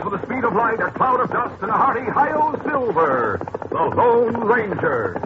with the speed of light, a cloud of dust, and a hearty hi-yo silver, the Lone Ranger.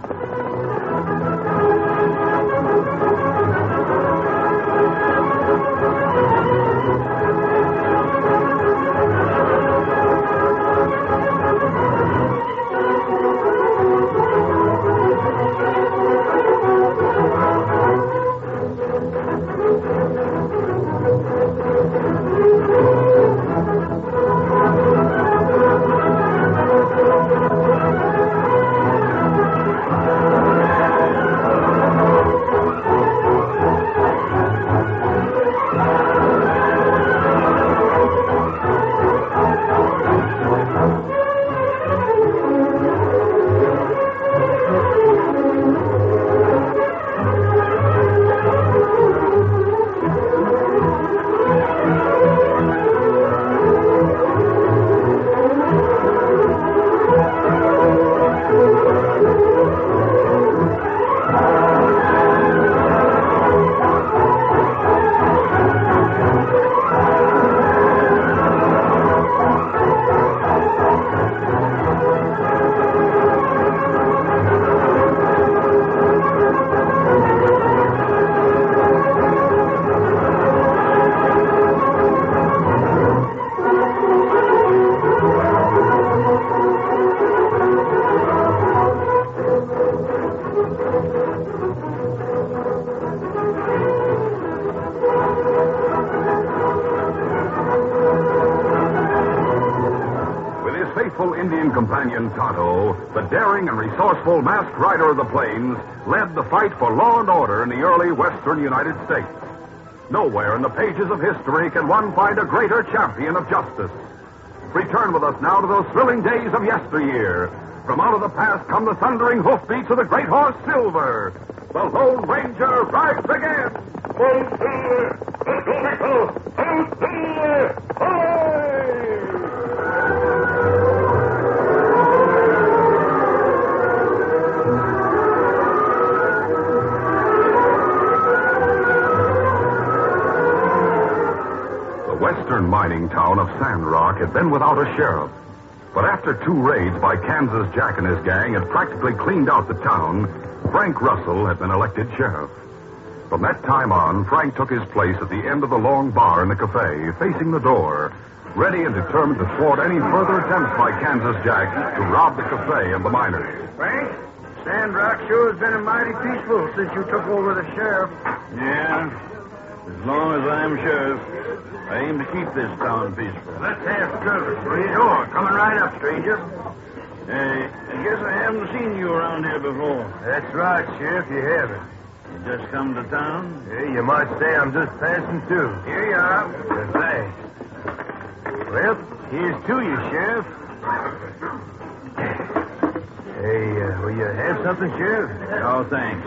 Indian companion Tonto, the daring and resourceful masked rider of the plains, led the fight for law and order in the early western United States. Nowhere in the pages of history can one find a greater champion of justice. Return with us now to those thrilling days of yesteryear. From out of the past come the thundering hoofbeats of the great horse Silver. The Lone Ranger rides again. Oh, Silver! Let's go, Nico! Oh, Silver! Western mining town of Sandrock had been without a sheriff. But after 2 raids by Kansas Jack and his gang had practically cleaned out the town, Frank Russell had been elected sheriff. From that time on, Frank took his place at the end of the long bar in the cafe, facing the door, ready and determined to thwart any further attempts by Kansas Jack to rob the cafe and the miners. Frank, Sandrock sure has been mighty peaceful since you took over the sheriff. Yeah, as long as I'm sheriff. I aim to keep this town peaceful. Let's have service. Where you going? Coming right up, stranger. I guess I haven't seen you around here before. That's right, Sheriff. You haven't. You just come to town? Yeah, you might say I'm just passing through. Here you are. Thanks. Well, here's to you, Sheriff. Hey, will you have something, Sheriff? Oh, thanks.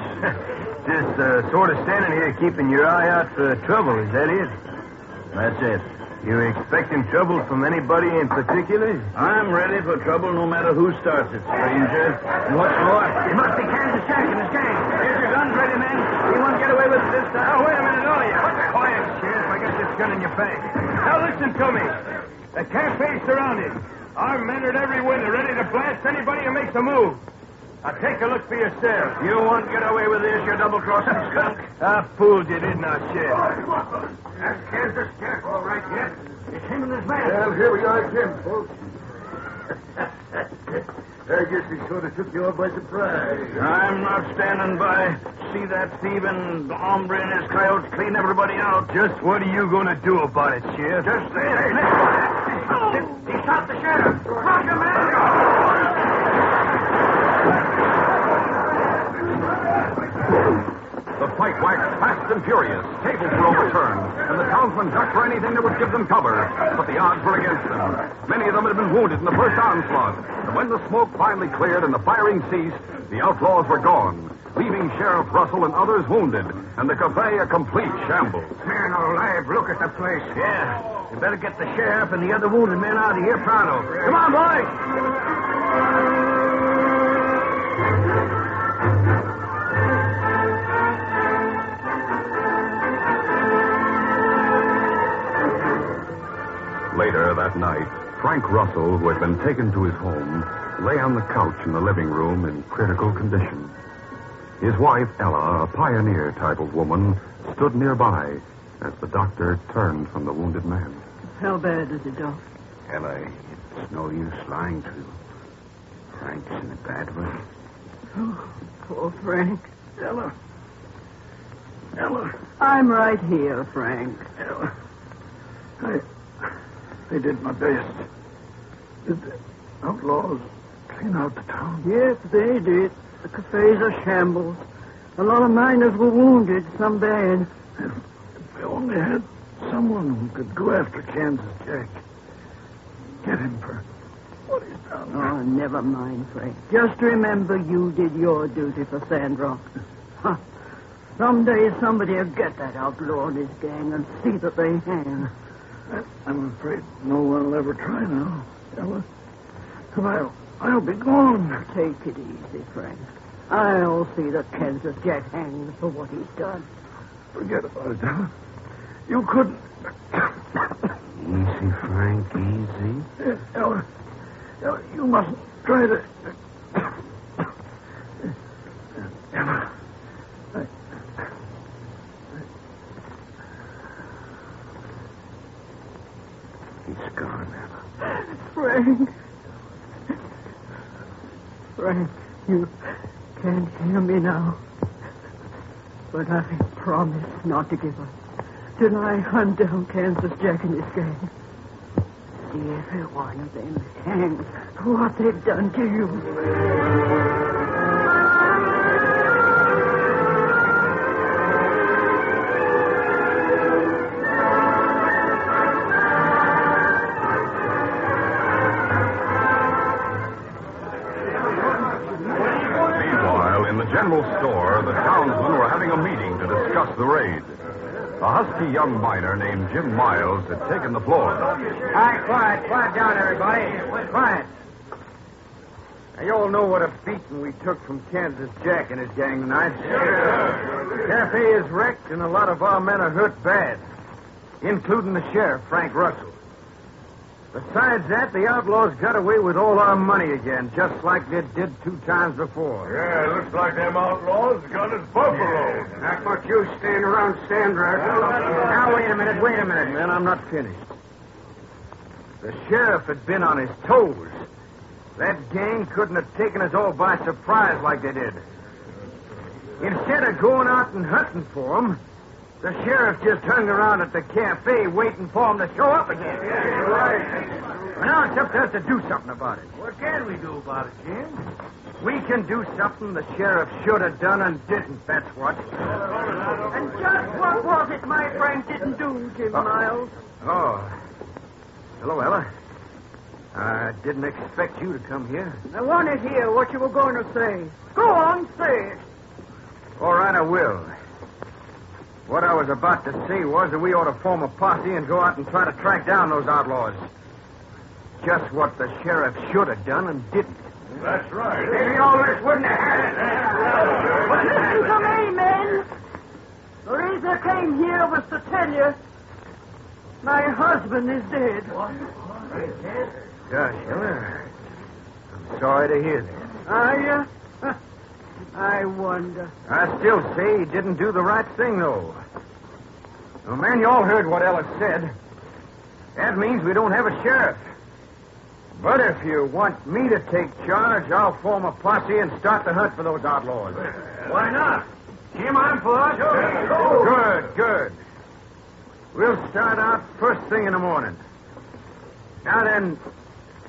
Just sort of standing here keeping your eye out for trouble, is that it? That's it. You expecting trouble from anybody in particular? I'm ready for trouble no matter who starts it, stranger. And what's more? It must be Kansas Jack and his gang. Get your guns ready, men. We won't get away with it this time. Oh, wait a minute, all of you. Quiet, Sheriff. I got this gun in your bag. Now listen to me. The cafe's surrounded. Our men are at every window, ready to blast anybody who makes a move. Now take a look for yourself. You won't get away with this, you double-crossing skunk. I fooled you, didn't I, Sheriff? That's Kansas Jack, all right, yet. It's him and his man. Well, here we are again, folks. I guess he sort of took you all by surprise. I'm not standing by. See that thieving hombre and his coyotes clean everybody out. Just what are you going to do about it, Sheriff? Just this. Hey, listen. He shot the sheriff. Rock him, man. The fight waxed fast and furious. Tables were overturned, and the townsmen ducked for anything that would give them cover. But the odds were against them. Many of them had been wounded in the first onslaught. And when the smoke finally cleared and the firing ceased, the outlaws were gone, leaving Sheriff Russell and others wounded, and the cafe a complete shambles. Man alive, look at the place. Yeah, you better get the sheriff and the other wounded men out of here pronto. Come on, boys. Later that night, Frank Russell, who had been taken to his home, lay on the couch in the living room in critical condition. His wife, Ella, a pioneer type of woman, stood nearby as the doctor turned from the wounded man. How bad is it, Doc? Ella, it's no use lying to you. Frank's in a bad way. Oh, poor Frank. Ella. I'm right here, Frank. Ella. I did my best. Did the outlaws clean out the town? Yes, they did. The cafes are shambles. A lot of miners were wounded, some bad. If we only had someone who could go after Kansas Jack. Get him for what he's done. Oh, never mind, Frank. Just remember you did your duty for Sandrock. Huh. Someday somebody will get that outlaw and his gang and see that they hang. I'm afraid no one will ever try now, Ella. And I'll be gone. Take it easy, Frank. I'll see that Kansas Jack hangs for what he's done. Forget about it, Ella. You couldn't. Easy, Frank, easy. Ella, you mustn't try to. Ella. He's gone, Ella. Frank. Frank, you can't hear me now. But I promise not to give up till I hunt down Kansas Jack and his gang. See every one of them hang for what they've done to you. General store, the townsmen were having a meeting to discuss the raid. A husky young miner named Jim Miles had taken the floor. All right, quiet down, everybody. Quiet. Now, you all know what a beating we took from Kansas Jack and his gang tonight. The cafe is wrecked, and a lot of our men are hurt bad, including the sheriff, Frank Russell. Besides that, the outlaws got away with all our money again, just like they did 2 times before. Yeah, it looks like them outlaws got us buffaloed. Not much use staying around Sandra. Now, wait a minute, man. I'm not finished. The sheriff had been on his toes. That gang couldn't have taken us all by surprise like they did. Instead of going out and hunting for them, the sheriff just hung around at the cafe waiting for him to show up again. Yeah, you're right. Well, now it's up to us to do something about it. What can we do about it, Jim? We can do something the sheriff should have done and didn't, that's what. And just what was it my Frank didn't do, Jim Miles? Oh. Hello, Ella. I didn't expect you to come here. I want to hear what you were going to say. Go on, say it. All right, I will. What I was about to say was that we ought to form a posse and go out and try to track down those outlaws. Just what the sheriff should have done and didn't. That's right. Maybe all this wouldn't have happened. Well, listen to me, men. The reason I came here was to tell you my husband is dead. Gosh, Ella, I'm sorry to hear that. Are you? I wonder. I still say he didn't do the right thing, though. Well, man, you all heard what Ella said. That means we don't have a sheriff. But if you want me to take charge, I'll form a posse and start the hunt for those outlaws. Why not? Jim, I'm for it. Good. We'll start out first thing in the morning. Now then,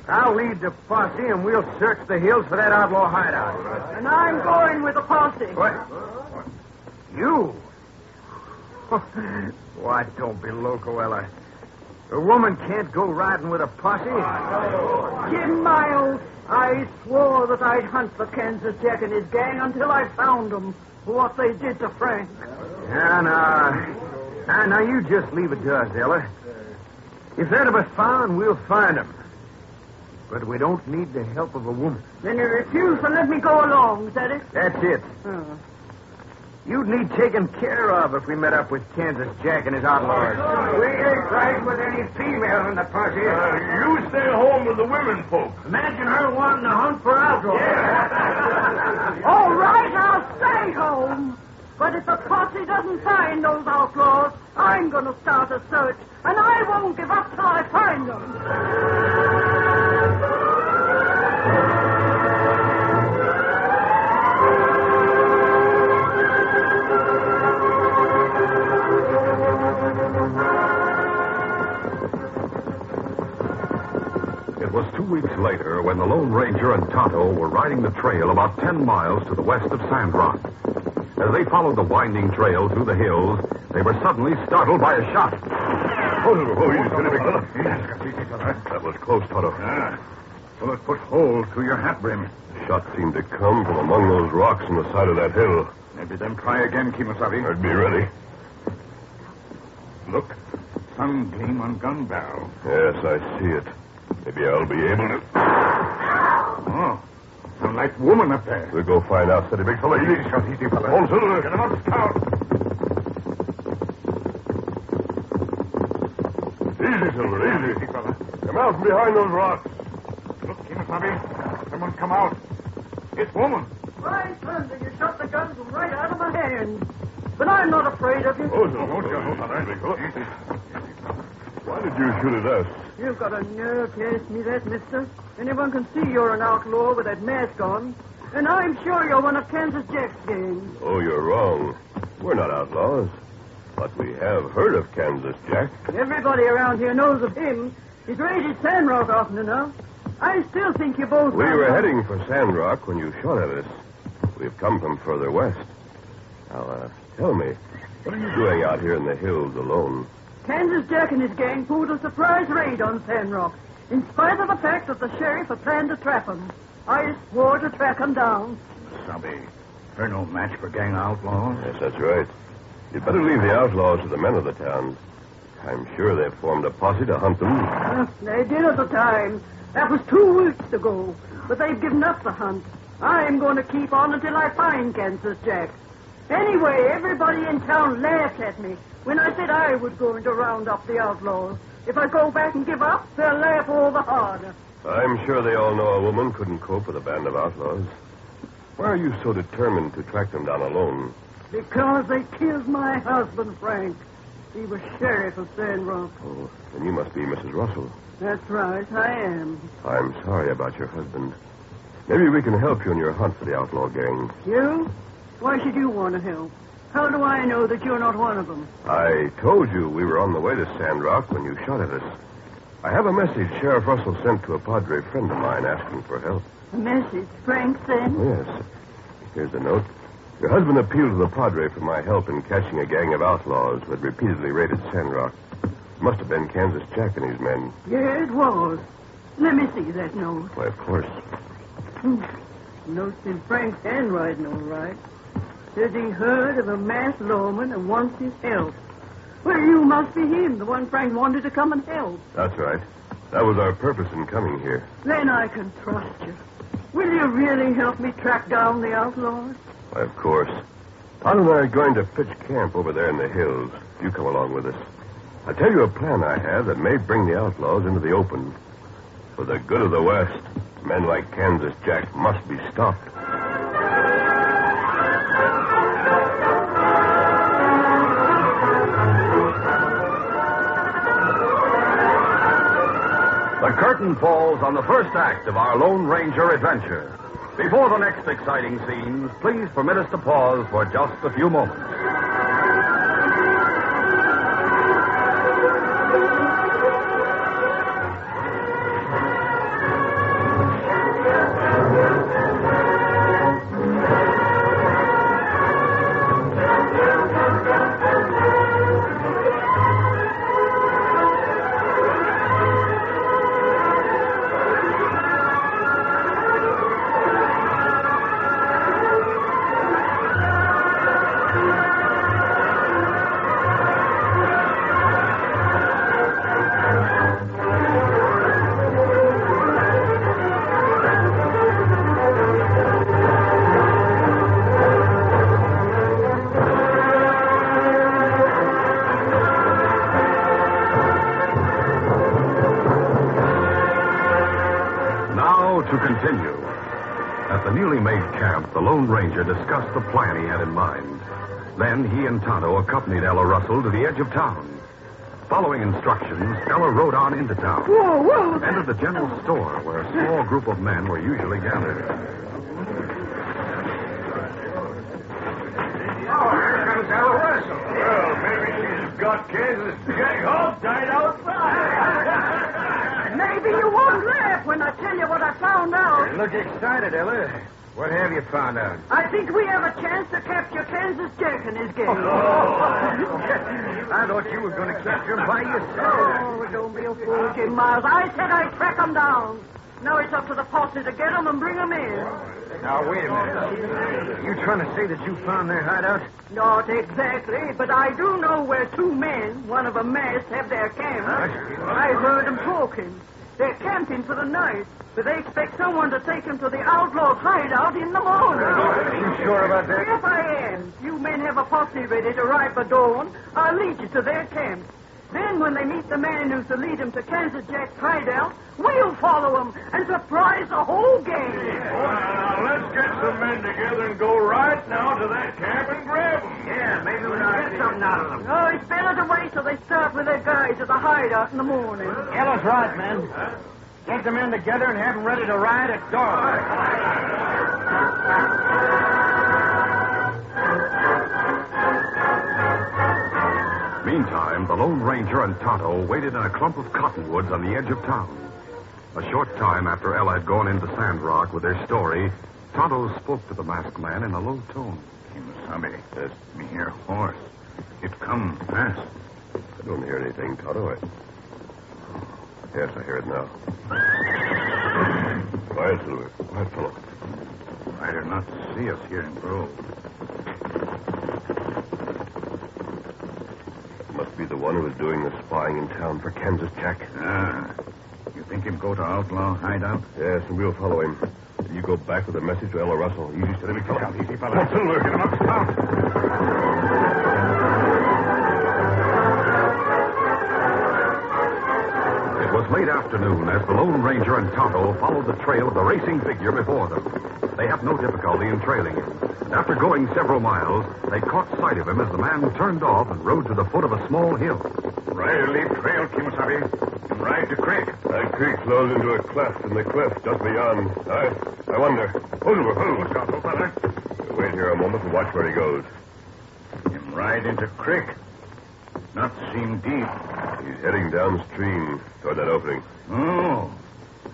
I'll lead the posse and we'll search the hills for that outlaw hideout. And I'm going with the posse. What? You? Why, don't be loco, Ella. A woman can't go riding with a posse. Jim Miles, I swore that I'd hunt for Kansas Jack and his gang until I found them for what they did to Frank. Now, you just leave it to us, Ella. If they're to be found, we'll find them. But we don't need the help of a woman. Then you refuse to let me go along, is that it? That's it. Oh. You'd need taken care of if we met up with Kansas Jack and his outlaws. We ain't riding with any female in the posse. You stay home with the women folks. Imagine her wanting to hunt for outlaws. All right, I'll stay home. But if the posse doesn't find those outlaws, I'm going to start a search, and I won't give up till I find them. It was 2 weeks later when the Lone Ranger and Tonto were riding the trail about 10 miles to the west of Sand Rock. As they followed the winding trail through the hills, they were suddenly startled by a shot. Easy, big fella. That was close, Tonto. Bullet put hole through your hat brim. The shot seemed to come from among those rocks on the side of that hill. Maybe them try again, Kemosabe. I'd be ready. Look, sun gleam on gun barrel. Yes, I see it. Maybe I'll be able to... Oh, sound like woman up there. We'll go find out, steady, big fella. Easy, shot, easy, fella. Hold, Silver. Get him up, scout. Easy, Silver, Easy, fella. Come out from behind those rocks. Look, Kemosabe. Someone come out. It's woman. Right, thunder, you shot the gun from right out of my hand. But I'm not afraid of you. Oh, don't you, Big fella. Why did you shoot at us? You've got a nerve to ask me that, mister. Anyone can see you're an outlaw with that mask on. And I'm sure you're one of Kansas Jack's gang. Oh, you're wrong. We're not outlaws. But we have heard of Kansas Jack. Everybody around here knows of him. He's raided Sand Rock often enough. I still think you both... We were heading for Sand Rock when you shot at us. We've come from further west. Now, tell me, what are you doing out here in the hills alone? Kansas Jack and his gang pulled a surprise raid on Sand Rock, in spite of the fact that the sheriff had planned to trap him. I swore to track him down. Sabe, they're no match for gang outlaws. Yes, that's right. You'd better leave the outlaws to the men of the town. I'm sure they've formed a posse to hunt them. They did at the time. That was 2 weeks ago. But they've given up the hunt. I'm going to keep on until I find Kansas Jack. Anyway, everybody in town laughed at me when I said I was going to round up the outlaws. If I go back and give up, they'll laugh all the harder. I'm sure they all know a woman couldn't cope with a band of outlaws. Why are you so determined to track them down alone? Because they killed my husband, Frank. He was sheriff of Sand Rock. Oh, then you must be Mrs. Russell. That's right, I am. I'm sorry about your husband. Maybe we can help you in your hunt for the outlaw gang. You? Why should you want to help? How do I know that you're not one of them? I told you we were on the way to Sand Rock when you shot at us. I have a message Sheriff Russell sent to a Padre friend of mine asking for help. A message Frank sent? Yes. Here's the note. Your husband appealed to the Padre for my help in catching a gang of outlaws who had repeatedly raided Sand Rock. It must have been Kansas Jack and his men. Yeah, it was. Let me see that note. Why, of course. Note's in Frank's handwriting, all right. Says he heard of a masked lawman and wants his help. Well, you must be him, the one Frank wanted to come and help. That's right. That was our purpose in coming here. Then I can trust you. Will you really help me track down the outlaws? Why, of course. Todd and I are going to pitch camp over there in the hills. You come along with us. I'll tell you a plan I have that may bring the outlaws into the open. For the good of the West, men like Kansas Jack must be stopped. The curtain falls on the first act of our Lone Ranger adventure. Before the next exciting scenes, please permit us to pause for just a few moments. to continue. At the newly made camp, the Lone Ranger discussed the plan he had in mind. Then he and Tonto accompanied Ella Russell to the edge of town. Following instructions, Ella rode on into town. Whoa! Entered the general store where a small group of men were usually gathered. Ella Russell. Well, maybe she's got Kansas Jack all died outside. Maybe you won't laugh when I tell you what I found out. You look excited, Ella. What have you found out? I think we have a chance to capture Kansas Jack and his gang. I thought you were going to capture him by yourself. Oh, don't be a fool, Jim Miles. I said I'd track them down. Now it's up to the posse to get them and bring them in. Now, wait a minute. You trying to say that you found their hideout? Not exactly, but I do know where two men, one of them masked, have their camp. I've heard them talking. They're camping for the night, but they expect someone to take them to the outlaws' hideout in the morning. Are you sure about that? Yes, I am. You men have a posse ready to ride by dawn. I'll lead you to their camp. Then, when they meet the man who's to lead them to Kansas Jack's hideout, we'll follow him and surprise the whole gang. Well, let's get some men together and go right now to that camp and grab them. Yeah, maybe we'll get something out of them. Oh, it's better to wait till they start with their guides at the hideout in the morning. Ella's right, man. Get the men together and have them ready to ride at dawn. Meantime, the Lone Ranger and Tonto waited in a clump of cottonwoods on the edge of town. A short time after Ella had gone into Sandrock with their story, Tonto spoke to the masked man in a low tone. Kimasabi, that's me hear horse. It come fast. I don't hear anything, Tonto. Yes, I hear it now. Quiet, Silver. Quiet, fellow. Rider not see us here in Grove. Must be the one who is doing the spying in town for Kansas Jack. Ah. You think him go to outlaw hideout? Yes, and we'll follow him. You go back with a message to Ella Russell. Easy, steady, fella. Easy, fella. Silver, get him up, stop. It was late afternoon as the Lone Ranger and Tonto followed the trail of the racing figure before them. They had no difficulty in trailing him. And after going several miles, they caught sight of him as the man turned off and rode to the foot of a small hill. Rider leave trail, Kimasabi, and ride to creek. That creek flows into a cleft in the cliff just beyond. I wonder. Hold Stop, fella. Wait here a moment and watch where he goes. Him ride into creek. Not seem deep. He's heading downstream toward that opening. Oh.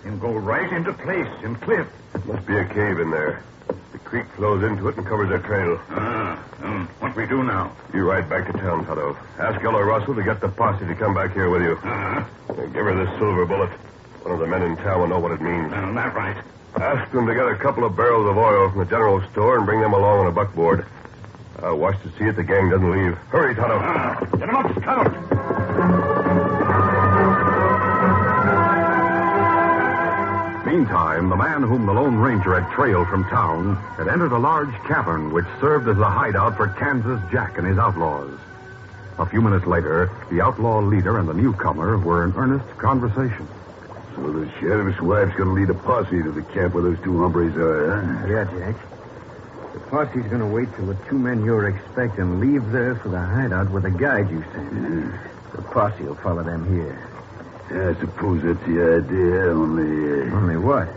Him go right into place in cliff. Must be a cave in there. The creek flows into it and covers their trail. What we do now? You ride back to town, Tonto. Ask Ella Russell to get the posse to come back here with you. And give her this silver bullet. One of the men in town will know what it means. That right. Ask them to get a couple of barrels of oil from the general store and bring them along on a buckboard. I'll watch to see that the gang doesn't leave. Hurry, Tonto. Get him up, Scout. Meantime, the man whom the Lone Ranger had trailed from town had entered a large cavern which served as a hideout for Kansas Jack and his outlaws. A few minutes later, the outlaw leader and the newcomer were in earnest conversation. So the sheriff's wife's going to lead a posse to the camp where those two hombres are, huh? Yeah, Jack. The posse's going to wait till the two men you're expecting leave there for the hideout with the guide you sent. The posse will follow them here. Yeah, I suppose that's the idea, only... Only what?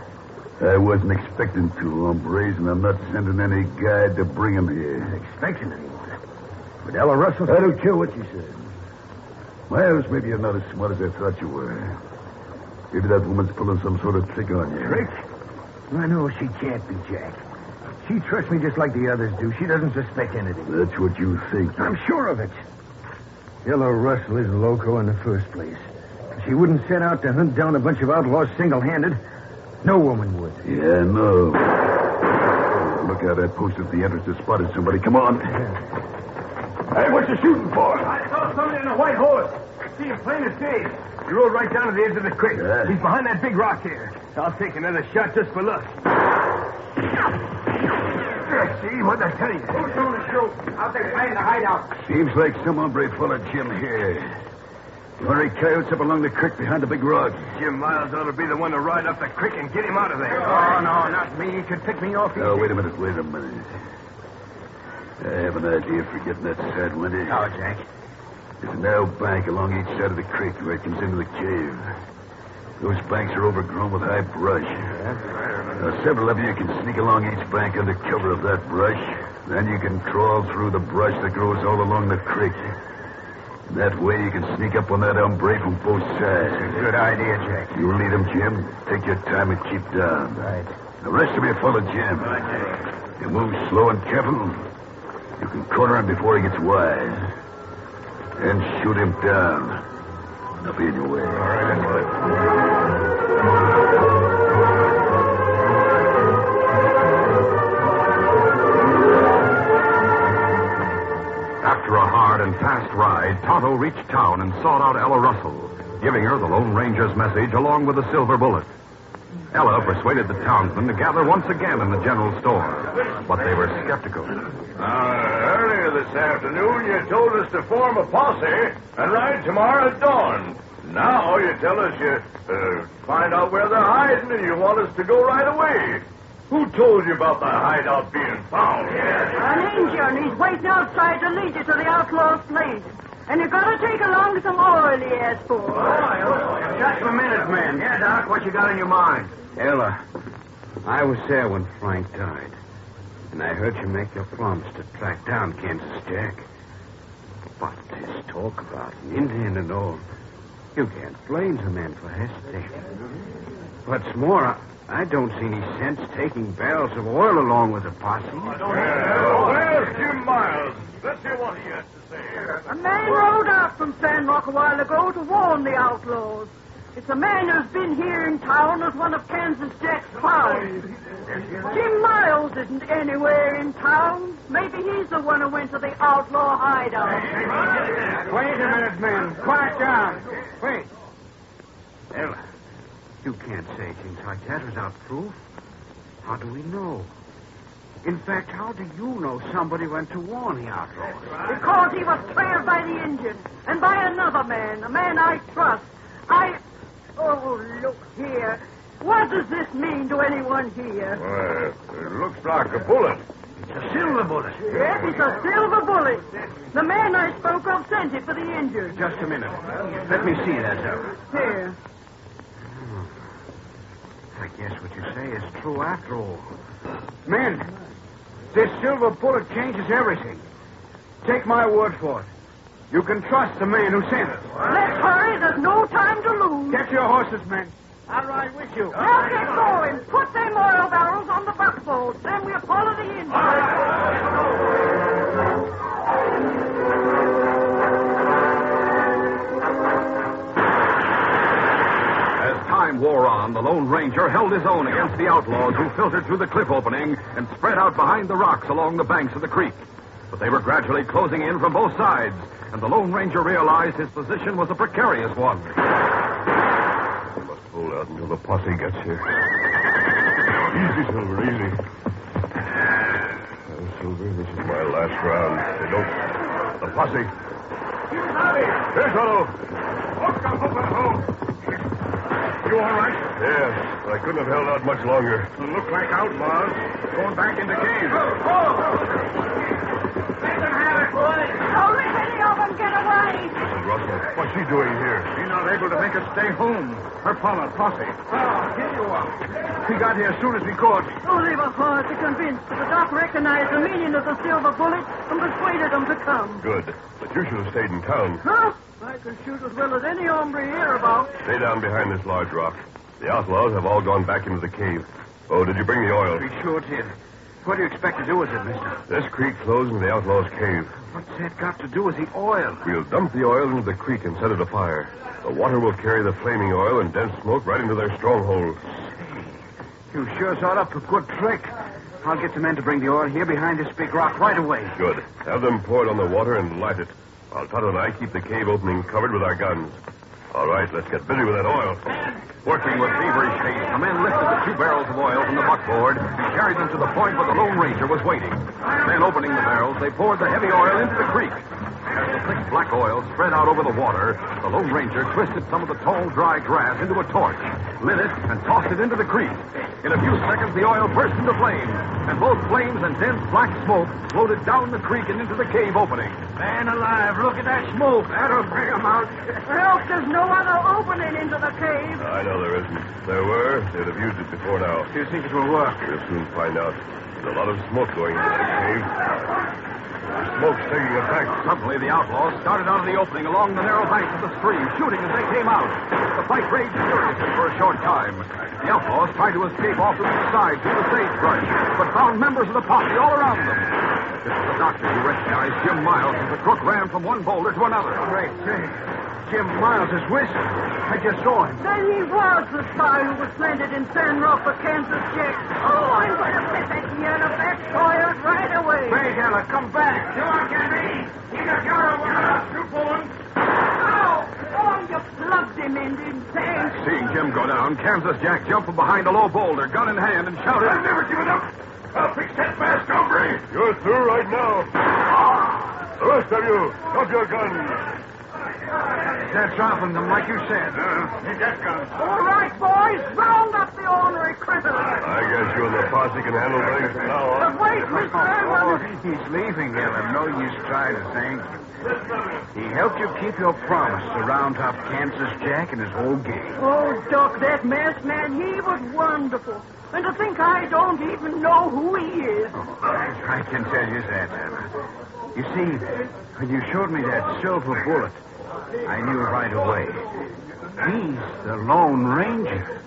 I wasn't expecting two hombres, and I'm not sending any guide to bring them here. Not expecting anyone. But Ella Russell... I don't care what you said. Miles, maybe you're not as smart as I thought you were. Maybe that woman's pulling some sort of trick on you. Trick? I know she can't be, Jack. She trusts me just like the others do. She doesn't suspect anything. That's what you think. I'm sure of it. Ella Russell isn't loco in the first place. She wouldn't set out to hunt down a bunch of outlaws single-handed. No woman would. Yeah, I know. Look out, that post at the entrance has spotted somebody. Come on. Hey, what you shooting for? I saw somebody on a white horse. See him plain as day. He rode right down to the edge of the creek. Yeah. He's behind that big rock here. I'll take another shot just for luck. See, what'd I tell you? Who's going to shoot? Out there playing the hideout. Seems like some hombre followed Jim here. You want any coyotes up along the creek behind the big rock? Jim Miles ought to be the one to ride up the creek and get him out of there. Oh, no, not me. You could pick me off. Oh, wait a minute. I have an idea for getting that sidewinder. How, Jack? There's a narrow bank along each side of the creek where it comes into the cave. Those banks are overgrown with high brush. Now, several of you can sneak along each bank under cover of that brush. Then you can crawl through the brush that grows all along the creek. That way you can sneak up on that hombre from both sides. Good idea, Jack. You lead him, Jim. Take your time and keep down. Right. The rest of you follow Jim. You move slow and careful. You can corner him before he gets wise. Then shoot him down. I'll be in your way. All right, that's right. After a hard and fast ride, Tonto reached town and sought out Ella Russell, giving her the Lone Ranger's message along with the silver bullet. Ella persuaded the townsmen to gather once again in the general store, but they were skeptical. Earlier this afternoon, you told us to form a posse and ride tomorrow at dawn. Now you tell us you find out where they're hiding and you want us to go right away. Who told you about the hideout being found? An Indian. He's waiting outside to lead you to the outlaw's place. And you gotta take along some oil he asked for. Just a minute, man. Yeah, Doc, what you got in your mind? Ella, I was there when Frank died. And I heard you make your promise to track down Kansas Jack. But this talk about an Indian and all, you can't blame the man for hesitating. What's more, I don't see any sense taking barrels of oil along with the posse. Where's Jim Miles? Let's hear what he has to say. A man rode out from Sandrock a while ago to warn the outlaws. It's a man who's been here in town as one of Kansas Jack's followers. Jim Miles isn't anywhere in town. Maybe he's the one who went to the outlaw hideout. Wait a minute, man. Quiet down. Wait. Ella, you can't say things like that without proof. How do we know? In fact, how do you know somebody went to warn the outlaws? Because he was trailed by the Indian and by another man, a man I trust. Oh, look here. What does this mean to anyone here? Well, it looks like a bullet. It's a silver bullet. Yes, it's a silver bullet. The man I spoke of sent it for the injured. Just a minute. Let me see that, Ella. Here. I guess what you say is true after all. Men, this silver bullet changes everything. Take my word for it. You can trust the man who sent it. Let's hurry. There's no time to lose. Get your horses, men. I'll ride with you. Now get going. Put them oil barrels on the buckboard. Then we'll follow the Indian. As time wore on, the Lone Ranger held his own against the outlaws who filtered through the cliff opening and spread out behind the rocks along the banks of the creek. But they were gradually closing in from both sides, and the Lone Ranger realized his position was a precarious one. We must hold out until the posse gets here. Easy, Silver, easy. Now, Silver, this is my last round. They don't... The posse. Here's Otto. You all right? Yes, but I couldn't have held out much longer. Look like outlaws. Going back in the cave. Don't let any of them get away. Mrs. Russell, what's she doing here? She's not able to make us stay home. Her posse. Oh, here you are. We got here as soon as we could. Oh, they were hard to convince, but the doc recognized the meaning of the silver bullet and persuaded them to come. Good. But you should have stayed in town. Huh? I can shoot as well as any hombre here about. Stay down behind this large rock. The outlaws have all gone back into the cave. Oh, did you bring the oil? We sure did. What do you expect to do with it, mister? This creek flows into the outlaws' cave. What's that got to do with the oil? We'll dump the oil into the creek and set it afire. The water will carry the flaming oil and dense smoke right into their stronghold. You sure thought up a good trick. I'll get the men to bring the oil here behind this big rock right away. Good. Have them pour it on the water and light it. While Tonto and I keep the cave opening covered with our guns. All right, let's get busy with that oil. Working with feverish haste, the men lifted the 2 barrels of oil from the buckboard and carried them to the point where the Lone Ranger was waiting. Then, opening the barrels, they poured the heavy oil into the creek. As the thick black oil spread out over the water, the Lone Ranger twisted some of the tall, dry grass into a torch, lit it, and tossed it into the creek. In a few seconds, the oil burst into flames, and both flames and dense black smoke floated down the creek and into the cave opening. Man alive, look at that smoke. That'll bring 'em out. Well, there's no other opening into the cave. I know there isn't. If there were, they'd have used it before now. Do you think it will work? We'll soon find out. There's a lot of smoke going into that cave. The smoke's taking effect. Suddenly, the outlaws started out of the opening along the narrow banks of the stream, shooting as they came out. The fight raged furiously for a short time. The outlaws tried to escape off to the side through the sagebrush, but found members of the posse all around them. This was the doctor who recognized Jim Miles as the crook ran from one boulder to another. Great, say, Jim Miles is whistling. I just saw him. Then he was the spy who was planted in San Rafa, Kansas, Jack. Oh, I'm going to set that yellow backfired right away. Hey, Ella, come back. You won't get me. You got your one up. You pulling. Oh, you plugged him in, didn't you? Seeing Jim go down, Kansas Jack jumped from behind a low boulder, gun in hand, and shouted, I've never given up. I'll fix that fast, hombre. You're through right now. The rest of you, drop your guns. That's off them, like you said. Need that gun. All right, boys, round up the ornery critter. I guess you and the posse can handle things from now on. But wait, Mr. Edwards. He's leaving, Ella. No use trying to thank him. He helped you keep your promise to round up Kansas Jack and his whole gang. Oh, Doc, that masked man, he was wonderful. And to think I don't even know who he is. Oh, I can tell you that, Ella. You see, when you showed me that silver bullet, I knew right away. He's the Lone Ranger.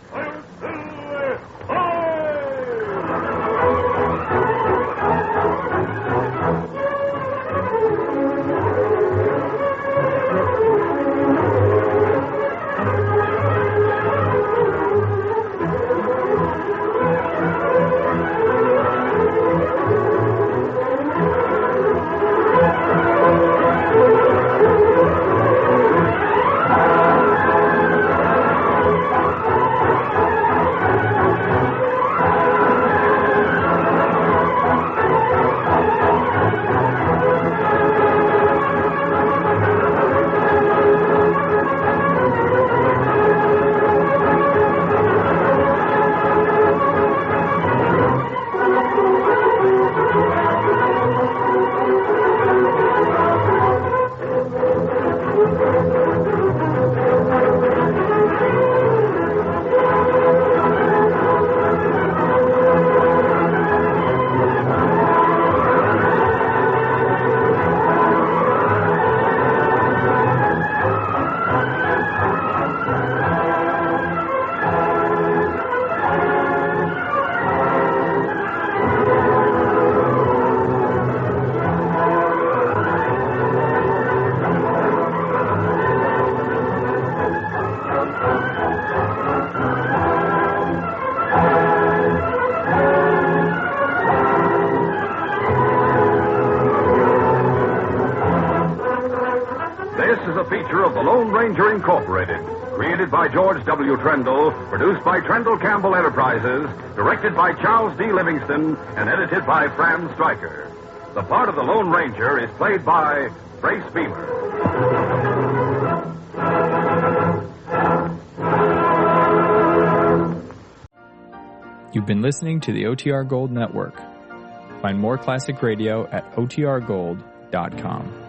Feature of the Lone Ranger Incorporated. Created by George W. Trendle, produced by Trendle Campbell Enterprises, directed by Charles D. Livingston, and edited by Fran Stryker. The part of the Lone Ranger is played by Brace Beamer. You've been listening to the OTR Gold Network. Find more classic radio at otrgold.com.